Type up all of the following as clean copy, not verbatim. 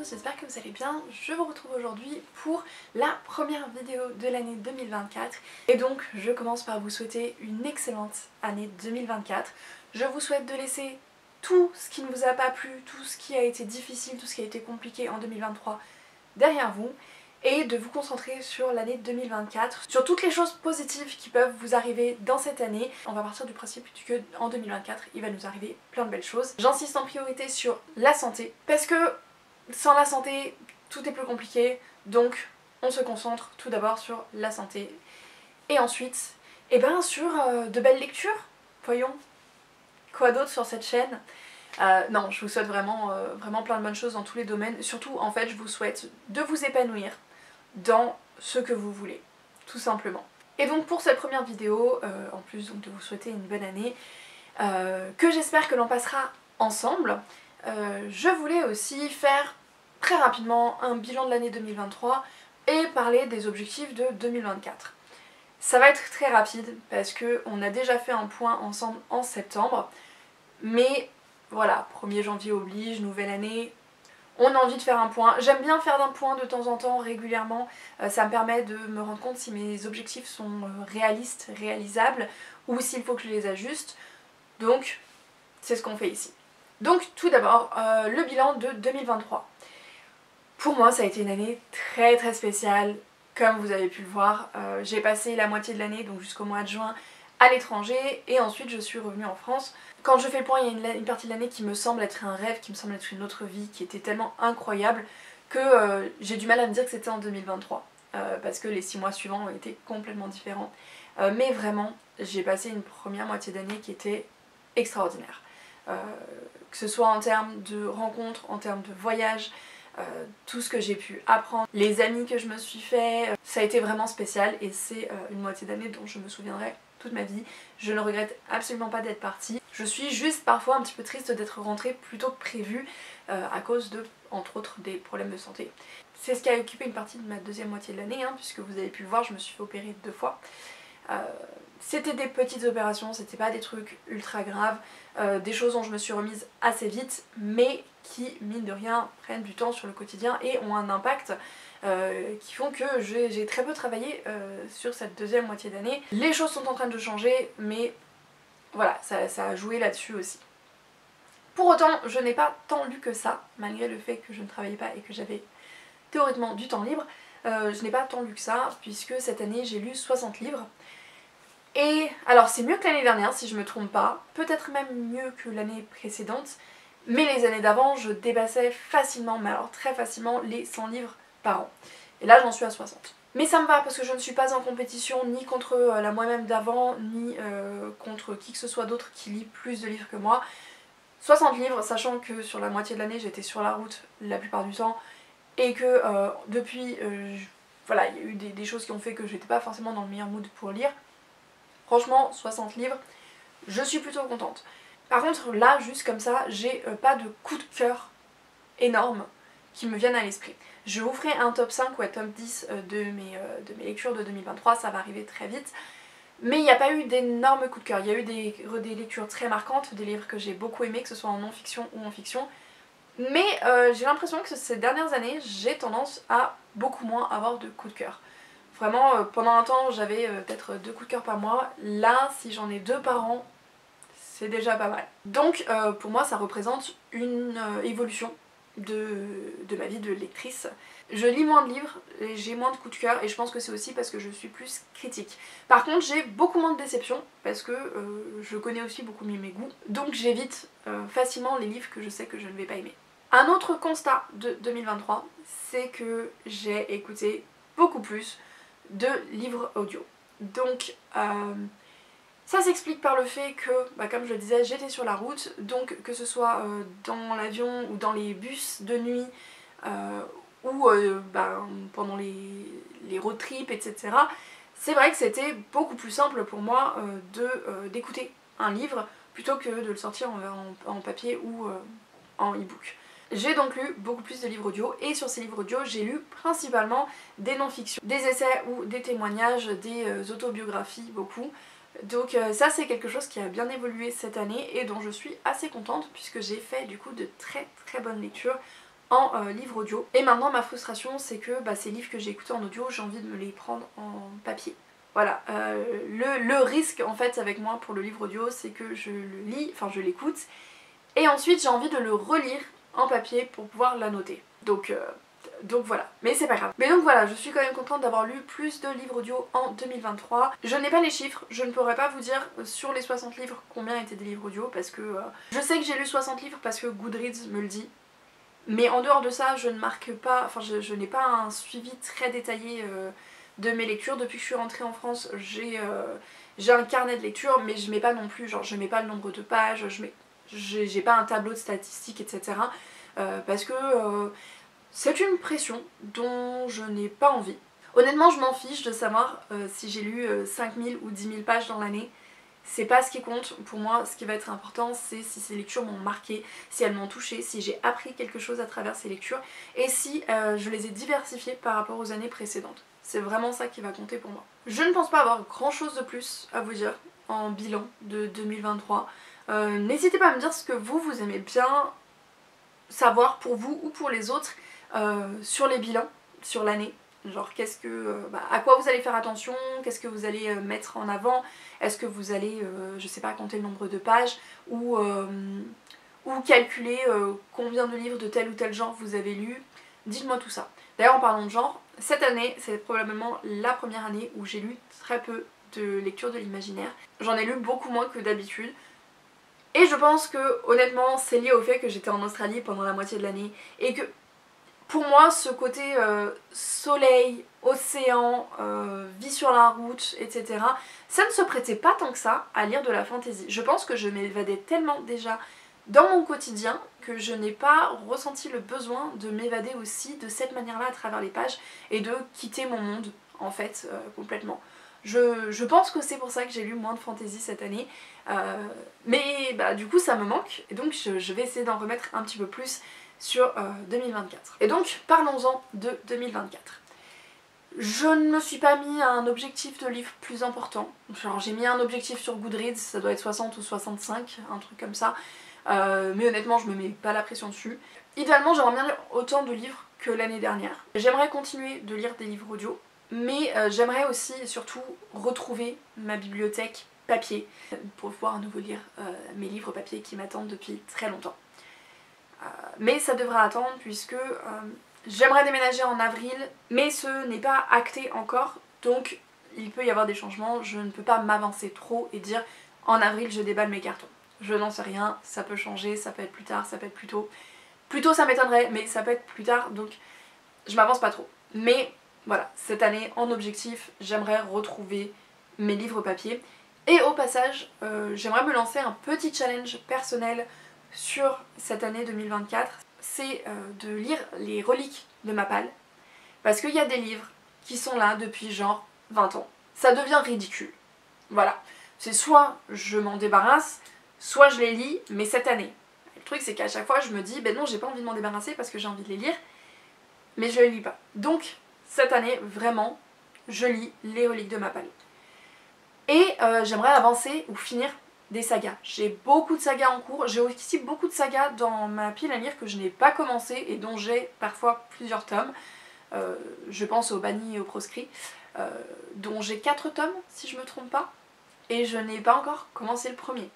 j'espère que vous allez bien. Je vous retrouve aujourd'hui pour la première vidéo de l'année 2024. Et donc je commence par vous souhaiter une excellente année 2024. Je vous souhaite de laisser tout ce qui ne vous a pas plu, tout ce qui a été difficile, tout ce qui a été compliqué en 2023 derrière vous. Et de vous concentrer sur l'année 2024, sur toutes les choses positives qui peuvent vous arriver dans cette année. On va partir du principe que en 2024, il va nous arriver plein de belles choses. J'insiste en priorité sur la santé, parce que sans la santé, tout est plus compliqué, donc on se concentre tout d'abord sur la santé. Et ensuite, sur de belles lectures, voyons. Quoi d'autre sur cette chaîne ? Non, je vous souhaite vraiment plein de bonnes choses dans tous les domaines. Surtout, en fait, je vous souhaite de vous épanouir dans ce que vous voulez, tout simplement. Et donc pour cette première vidéo, en plus donc, de vous souhaiter une bonne année, que j'espère que l'on passera ensemble, je voulais aussi faire très rapidement un bilan de l'année 2023 et parler des objectifs de 2024. Ça va être très rapide parce qu'on a déjà fait un point ensemble en septembre, mais voilà, 1er janvier oblige, nouvelle année, on a envie de faire un point. J'aime bien faire un point de temps en temps, régulièrement, ça me permet de me rendre compte si mes objectifs sont réalistes, réalisables, ou s'il faut que je les ajuste, donc c'est ce qu'on fait ici. Donc tout d'abord, le bilan de 2023. Pour moi ça a été une année très spéciale, comme vous avez pu le voir. J'ai passé la moitié de l'année, donc jusqu'au mois de juin, à l'étranger, et ensuite je suis revenue en France. Quand je fais le point, il y a une partie de l'année qui me semble être un rêve, qui me semble être une autre vie, qui était tellement incroyable que j'ai du mal à me dire que c'était en 2023, parce que les 6 mois suivants ont été complètement différents. Mais vraiment, j'ai passé une première moitié d'année qui était extraordinaire. Que ce soit en termes de rencontres, en termes de voyages, tout ce que j'ai pu apprendre, les amis que je me suis fait, ça a été vraiment spécial et c'est une moitié d'année dont je me souviendrai toute ma vie. Je ne regrette absolument pas d'être partie. Je suis juste parfois un petit peu triste d'être rentrée plus tôt que prévu à cause de, entre autres, des problèmes de santé. C'est ce qui a occupé une partie de ma deuxième moitié de l'année, puisque vous avez pu le voir, je me suis fait opérer 2 fois. C'était des petites opérations, c'était pas des trucs ultra graves, des choses dont je me suis remise assez vite, mais qui, mine de rien, prennent du temps sur le quotidien et ont un impact qui font que j'ai très peu travaillé sur cette deuxième moitié d'année. Les choses sont en train de changer, mais voilà, ça a joué là-dessus aussi. Pour autant, je n'ai pas tant lu que ça, malgré le fait que je ne travaillais pas et que j'avais théoriquement du temps libre. Je n'ai pas tant lu que ça, puisque cette année j'ai lu 60 livres. Et alors c'est mieux que l'année dernière si je me trompe pas, peut-être même mieux que l'année précédente, mais les années d'avant je dépassais facilement, mais alors très facilement, les 100 livres par an. Et là j'en suis à 60. Mais ça me va parce que je ne suis pas en compétition ni contre la moi-même d'avant, ni contre qui que ce soit d'autre qui lit plus de livres que moi. 60 livres, sachant que sur la moitié de l'année j'étais sur la route la plupart du temps, et que depuis, voilà, il y a eu des choses qui ont fait que j'étais pas forcément dans le meilleur mood pour lire. Franchement, 60 livres, je suis plutôt contente. Par contre, là, juste comme ça, j'ai pas de coup de cœur énorme qui me viennent à l'esprit. Je vous ferai un top 5 ou un top 10 de mes lectures de 2023, ça va arriver très vite. Mais il n'y a pas eu d'énormes coups de cœur. Il y a eu des lectures très marquantes, des livres que j'ai beaucoup aimés, que ce soit en non-fiction ou en fiction. Mais j'ai l'impression que ces dernières années, j'ai tendance à beaucoup moins avoir de coups de cœur. Vraiment, pendant un temps, j'avais peut-être 2 coups de cœur par mois. Là, si j'en ai 2 par an, c'est déjà pas mal. Donc, pour moi, ça représente une évolution de ma vie de lectrice. Je lis moins de livres, j'ai moins de coups de cœur, et je pense que c'est aussi parce que je suis plus critique. Par contre, j'ai beaucoup moins de déceptions, parce que je connais aussi beaucoup mieux mes goûts. Donc j'évite facilement les livres que je sais que je ne vais pas aimer. Un autre constat de 2023, c'est que j'ai écouté beaucoup plus de livres audio. Donc ça s'explique par le fait que, comme je le disais, j'étais sur la route, donc que ce soit dans l'avion ou dans les bus de nuit ou pendant les road trips, etc. C'est vrai que c'était beaucoup plus simple pour moi d'écouter un livre plutôt que de le sortir en papier ou en e-book. J'ai donc lu beaucoup plus de livres audio, et sur ces livres audio j'ai lu principalement des non-fictions, des essais ou des témoignages, des autobiographies, beaucoup. Donc ça c'est quelque chose qui a bien évolué cette année et dont je suis assez contente, puisque j'ai fait du coup de très bonnes lectures en livre audio. Et maintenant ma frustration c'est que ces livres que j'ai écoutés en audio, j'ai envie de me les prendre en papier. Voilà, le risque en fait avec moi pour le livre audio c'est que je le lis, enfin je l'écoute, et ensuite j'ai envie de le relire en papier pour pouvoir l'annoter. Donc voilà, mais c'est pas grave. Mais donc voilà, je suis quand même contente d'avoir lu plus de livres audio en 2023. Je n'ai pas les chiffres, je ne pourrais pas vous dire sur les 60 livres combien étaient des livres audio parce que je sais que j'ai lu 60 livres parce que Goodreads me le dit. Mais en dehors de ça, je ne marque pas, enfin je n'ai pas un suivi très détaillé de mes lectures. Depuis que je suis rentrée en France, j'ai un carnet de lecture, mais je mets pas non plus, genre je mets pas le nombre de pages, j'ai pas un tableau de statistiques, etc. Parce que c'est une pression dont je n'ai pas envie. Honnêtement, je m'en fiche de savoir si j'ai lu 5000 ou 10 000 pages dans l'année. C'est pas ce qui compte. Pour moi, ce qui va être important, c'est si ces lectures m'ont marqué, si elles m'ont touchée, si j'ai appris quelque chose à travers ces lectures et si je les ai diversifiées par rapport aux années précédentes. C'est vraiment ça qui va compter pour moi. Je ne pense pas avoir grand chose de plus à vous dire en bilan de 2023. N'hésitez pas à me dire ce que vous aimez bien savoir pour vous ou pour les autres sur les bilans, sur l'année. Genre qu'est-ce que, à quoi vous allez faire attention, qu'est-ce que vous allez mettre en avant, est-ce que vous allez, je sais pas, compter le nombre de pages ou calculer combien de livres de tel ou tel genre vous avez lu. Dites-moi tout ça. D'ailleurs en parlant de genre, cette année c'est probablement la première année où j'ai lu très peu de lecture de l'imaginaire. J'en ai lu beaucoup moins que d'habitude. Et je pense que honnêtement c'est lié au fait que j'étais en Australie pendant la moitié de l'année et que pour moi ce côté soleil, océan, vie sur la route, etc. ça ne se prêtait pas tant que ça à lire de la fantasy. Je pense que je m'évadais tellement déjà dans mon quotidien que je n'ai pas ressenti le besoin de m'évader aussi de cette manière-là à travers les pages et de quitter mon monde en fait complètement. Je pense que c'est pour ça que j'ai lu moins de fantasy cette année, mais du coup ça me manque et donc je vais essayer d'en remettre un petit peu plus sur 2024. Et donc parlons-en de 2024. Je ne me suis pas mis un objectif de livre plus important, genre j'ai mis un objectif sur Goodreads, ça doit être 60 ou 65, un truc comme ça, mais honnêtement je me mets pas la pression dessus. Idéalement j'aimerais bien lire autant de livres que l'année dernière. J'aimerais continuer de lire des livres audio, mais j'aimerais aussi et surtout retrouver ma bibliothèque papier pour pouvoir à nouveau lire mes livres papier qui m'attendent depuis très longtemps. Mais ça devra attendre puisque j'aimerais déménager en avril, mais ce n'est pas acté encore, donc il peut y avoir des changements. Je ne peux pas m'avancer trop et dire en avril je déballe mes cartons. Je n'en sais rien, ça peut changer, ça peut être plus tard, ça peut être plus tôt. Plus tôt ça m'étonnerait, mais ça peut être plus tard, donc je m'avance pas trop. Mais voilà, cette année en objectif, j'aimerais retrouver mes livres papier. Et au passage, j'aimerais me lancer un petit challenge personnel sur cette année 2024, c'est de lire les reliques de Mappal, parce qu'il y a des livres qui sont là depuis genre 20 ans. Ça devient ridicule. Voilà. C'est soit je m'en débarrasse, soit je les lis, mais cette année. Le truc c'est qu'à chaque fois je me dis, ben non j'ai pas envie de m'en débarrasser parce que j'ai envie de les lire, mais je les lis pas. Donc cette année, vraiment, je lis les reliques de Mappal. Et j'aimerais avancer ou finir des sagas. J'ai beaucoup de sagas en cours, j'ai aussi beaucoup de sagas dans ma pile à lire que je n'ai pas commencé et dont j'ai parfois plusieurs tomes. Je pense au Banni et au Proscrit, dont j'ai 4 tomes si je me trompe pas, et je n'ai pas encore commencé le premier.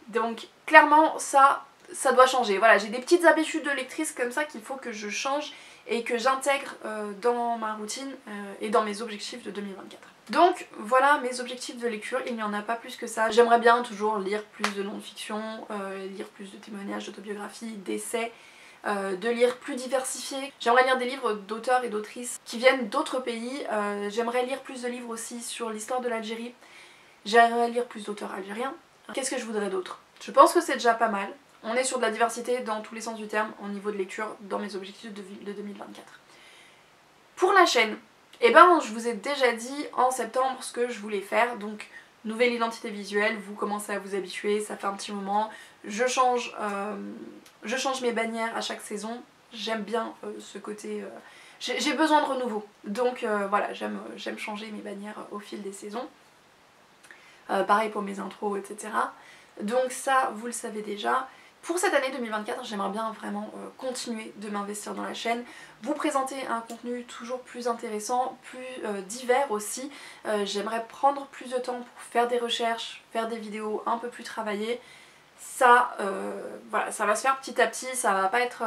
Donc clairement ça doit changer. Voilà, j'ai des petites habitudes de lectrice comme ça qu'il faut que je change et que j'intègre dans ma routine et dans mes objectifs de 2024. Donc voilà mes objectifs de lecture, il n'y en a pas plus que ça. J'aimerais bien toujours lire plus de non-fiction, lire plus de témoignages, d'autobiographies, d'essais, de lire plus diversifié. J'aimerais lire des livres d'auteurs et d'autrices qui viennent d'autres pays. J'aimerais lire plus de livres aussi sur l'histoire de l'Algérie. J'aimerais lire plus d'auteurs algériens. Qu'est-ce que je voudrais d'autre? Je pense que c'est déjà pas mal. On est sur de la diversité dans tous les sens du terme au niveau de lecture dans mes objectifs de 2024. Pour la chaîne, eh ben je vous ai déjà dit en septembre ce que je voulais faire, donc nouvelle identité visuelle, vous commencez à vous habituer, ça fait un petit moment. Je change mes bannières à chaque saison, j'aime bien ce côté... j'ai besoin de renouveau, donc voilà, j'aime changer mes bannières au fil des saisons. Pareil pour mes intros, etc. Donc ça, vous le savez déjà. Pour cette année 2024, j'aimerais bien vraiment continuer de m'investir dans la chaîne, vous présenter un contenu toujours plus intéressant, plus divers aussi. J'aimerais prendre plus de temps pour faire des recherches, faire des vidéos un peu plus travaillées. Ça, voilà, ça va se faire petit à petit, ça va pas être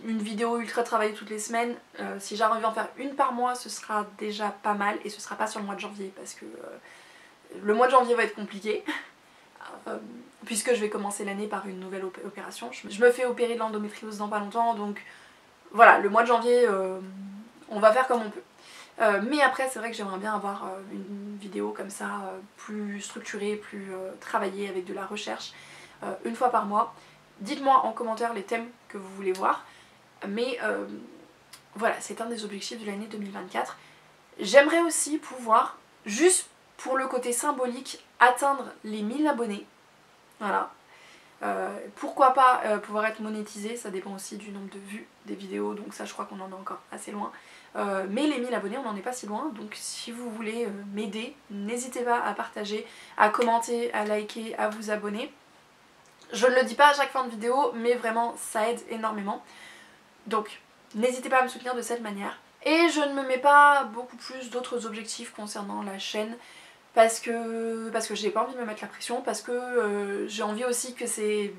une vidéo ultra travaillée toutes les semaines. Si j'arrive à en faire une par mois, ce sera déjà pas mal et ce sera pas sur le mois de janvier parce que le mois de janvier va être compliqué. Puisque je vais commencer l'année par une nouvelle opération. Je me fais opérer de l'endométriose dans pas longtemps, donc voilà, le mois de janvier, on va faire comme on peut. Mais après, c'est vrai que j'aimerais bien avoir une vidéo comme ça, plus structurée, plus travaillée, avec de la recherche, une fois par mois. Dites-moi en commentaire les thèmes que vous voulez voir, mais voilà, c'est un des objectifs de l'année 2024. J'aimerais aussi pouvoir, juste pour le côté symbolique, atteindre les 1000 abonnés. Voilà. Pourquoi pas pouvoir être monétisé, ça dépend aussi du nombre de vues des vidéos, donc ça je crois qu'on en est encore assez loin. Mais les 1000 abonnés, on n'en est pas si loin, donc si vous voulez m'aider, n'hésitez pas à partager, à commenter, à liker, à vous abonner. Je ne le dis pas à chaque fin de vidéo, mais vraiment ça aide énormément. Donc n'hésitez pas à me soutenir de cette manière. Et je ne me mets pas beaucoup plus d'autres objectifs concernant la chaîne. Parce que j'ai pas envie de me mettre la pression, parce que j'ai envie aussi que ces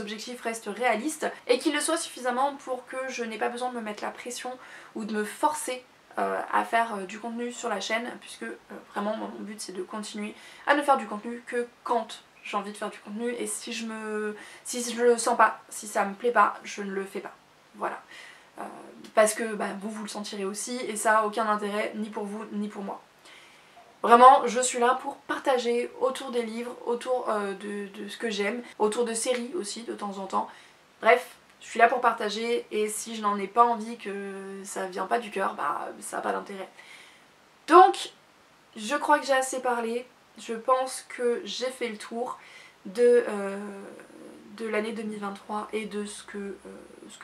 objectifs restent réalistes et qu'ils le soient suffisamment pour que je n'ai pas besoin de me mettre la pression ou de me forcer à faire du contenu sur la chaîne, puisque vraiment mon but c'est de continuer à ne faire du contenu que quand j'ai envie de faire du contenu, et si je le sens pas, si ça me plaît pas, je ne le fais pas. Voilà. Parce que vous le sentirez aussi, et ça a aucun intérêt ni pour vous ni pour moi. Vraiment, je suis là pour partager autour des livres, autour de ce que j'aime, autour de séries aussi de temps en temps. Bref, je suis là pour partager, et si je n'en ai pas envie, que ça vient pas du cœur, ça n'a pas d'intérêt. Donc, je crois que j'ai assez parlé. Je pense que j'ai fait le tour de l'année 2023 et de ce que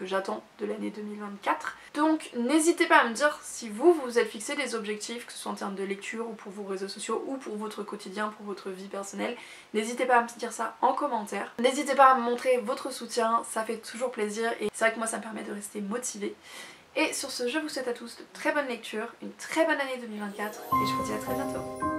j'attends de l'année 2024. Donc n'hésitez pas à me dire si vous vous êtes fixé des objectifs, que ce soit en termes de lecture ou pour vos réseaux sociaux ou pour votre quotidien, pour votre vie personnelle. N'hésitez pas à me dire ça en commentaire. N'hésitez pas à me montrer votre soutien, ça fait toujours plaisir et c'est vrai que moi ça me permet de rester motivée. Et sur ce, je vous souhaite à tous de très bonnes lectures, une très bonne année 2024 et je vous dis à très bientôt.